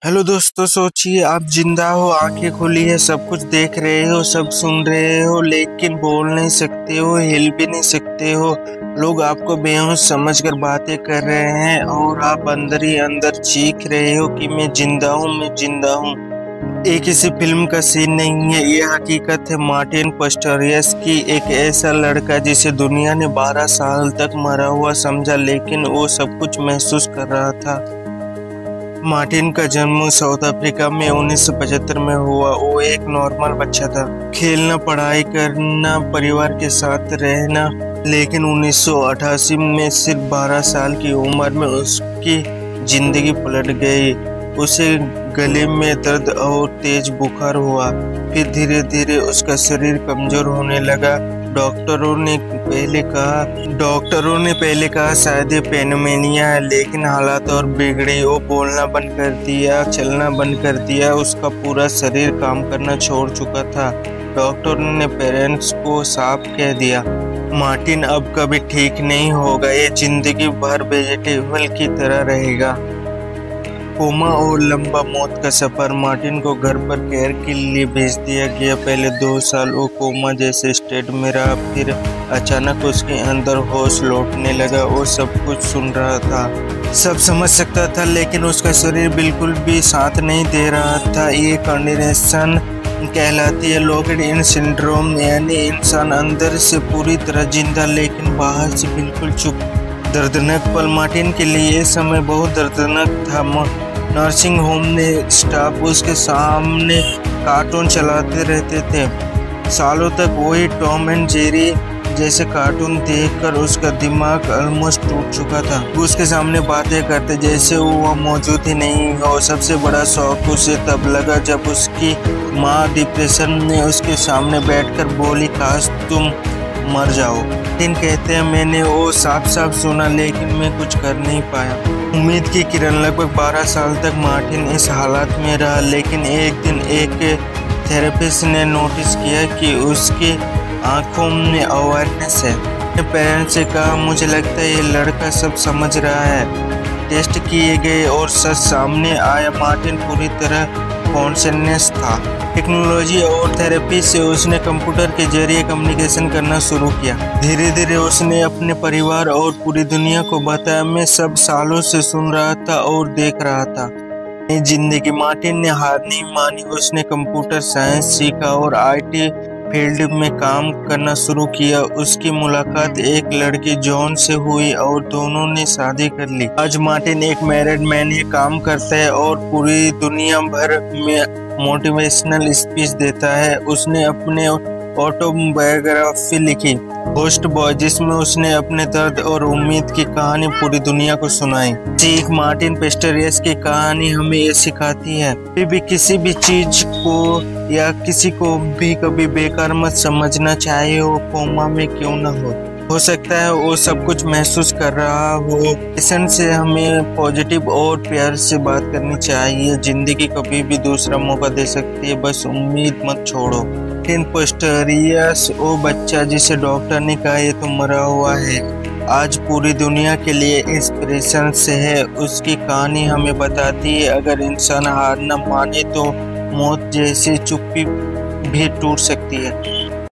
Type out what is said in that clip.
Hello दोस्तों, सोचिए आप जिंदा हो, आंखें खुली है, सब कुछ देख रहे हो, सब सुन रहे हो, लेकिन बोल नहीं सकते हो, हिल भी नहीं सकते हो। लोग आपको बेहोश समझकर बातें कर रहे हैं और आप अंदर ही अंदर चीख रहे हो कि मैं जिंदा हूँ, मैं जिंदा हूँ। ये किसी फिल्म का सीन नहीं है, ये हकीकत है मार्टिन पिस्टोरियस की। एक ऐसा लड़का जिसे दुनिया ने 12 साल तक मरा हुआ समझा, लेकिन वो सब कुछ महसूस कर रहा था। मार्टिन का जन्म साउथ अफ्रीका में 1975 में हुआ। वो एक नॉर्मल बच्चा था, खेलना, पढ़ाई करना, परिवार के साथ रहना। लेकिन 1988 में सिर्फ 12 साल की उम्र में उसकी जिंदगी पलट गई। उसे गले में दर्द और तेज बुखार हुआ। फिर धीरे धीरे उसका शरीर कमजोर होने लगा। डॉक्टरों ने पहले कहा शायद ये पेनमेनिया है, लेकिन हालात और बिगड़ी। वो बोलना बंद कर दिया, चलना बंद कर दिया, उसका पूरा शरीर काम करना छोड़ चुका था। डॉक्टर ने पेरेंट्स को साफ कह दिया, मार्टिन अब कभी ठीक नहीं होगा, ये जिंदगी भर वेजिटेबल की तरह रहेगा। कोमा और लंबा मौत का सफर। मार्टिन को घर पर केयर के लिए भेज दिया गया। पहले 2 साल वो कोमा जैसे स्टेट में रहा, फिर अचानक उसके अंदर होश लौटने लगा। वो सब कुछ सुन रहा था, सब समझ सकता था, लेकिन उसका शरीर बिल्कुल भी साथ नहीं दे रहा था। ये कंडीशन कहलाती है लॉक्ड इन सिंड्रोम, यानी इंसान अंदर से पूरी तरह जिंदा लेकिन बाहर से बिल्कुल चुप। दर्दनाक पल। मार्टिन के लिए ये समय बहुत दर्दनाक था। नर्सिंग होम ने स्टाफ उसके सामने कार्टून चलाते रहते थे। सालों तक वही टॉम एंड जेरी जैसे कार्टून देखकर उसका दिमाग ऑलमोस्ट टूट चुका था। उसके सामने बातें करते जैसे वो मौजूद ही नहीं हो। सबसे बड़ा शौक उसे तब लगा जब उसकी माँ डिप्रेशन में उसके सामने बैठकर बोली, काश तुम मर जाओ। लेकिन कहते हैं मैंने वो साफ साफ सुना, लेकिन मैं कुछ कर नहीं पाया। उम्मीद की किरण। लगभग 12 साल तक मार्टिन इस हालत में रहा, लेकिन एक दिन एक थेरेपिस्ट ने नोटिस किया कि उसकी आंखों में अवेयरनेस है। अपने पेरेंट्स से कहा, मुझे लगता है ये लड़का सब समझ रहा है। टेस्ट किए गए और सच सामने आया, मार्टिन पूरी तरह कॉन्शियस था। टेक्नोलॉजी और थेरेपी से उसने कंप्यूटर के जरिए कम्युनिकेशन करना शुरू किया। धीरे धीरे उसने अपने परिवार और पूरी दुनिया को बताया, मैं सब सालों से सुन रहा था और देख रहा था। जिंदगी। मार्टिन ने हार नहीं मानी। उसने कंप्यूटर साइंस सीखा और IT फील्ड में काम करना शुरू किया। उसकी मुलाकात एक लड़की जॉन से हुई और दोनों ने शादी कर ली। आज मार्टिन एक मैरिड मैन ही काम करता है और पूरी दुनिया भर में मोटिवेशनल स्पीच देता है। उसने अपने ऑटोबायोग्राफी लिखी, होस्ट बॉय, जिसमें उसने अपने दर्द और उम्मीद की कहानी पूरी दुनिया को सुनाई। सीख। मार्टिन पिस्टोरियस की कहानी हमें ये सिखाती है, भी किसी भी चीज को या किसी को भी कभी बेकार मत समझना, चाहे वो कोमा में क्यों न हो सकता है वो सब कुछ महसूस कर रहा हो। पेशेंट से हमें पॉजिटिव और प्यार से बात करनी चाहिए। जिंदगी कभी भी दूसरा मौका दे सकती है, बस उम्मीद मत छोड़ो। मार्टिन पिस्टोरियस वो बच्चा जिसे डॉक्टर ने कहा ये तो मरा हुआ है, आज पूरी दुनिया के लिए इंस्पिरेशन से है। उसकी कहानी हमें बताती है अगर इंसान हार न माने तो मौत जैसी चुप्पी भी टूट सकती है।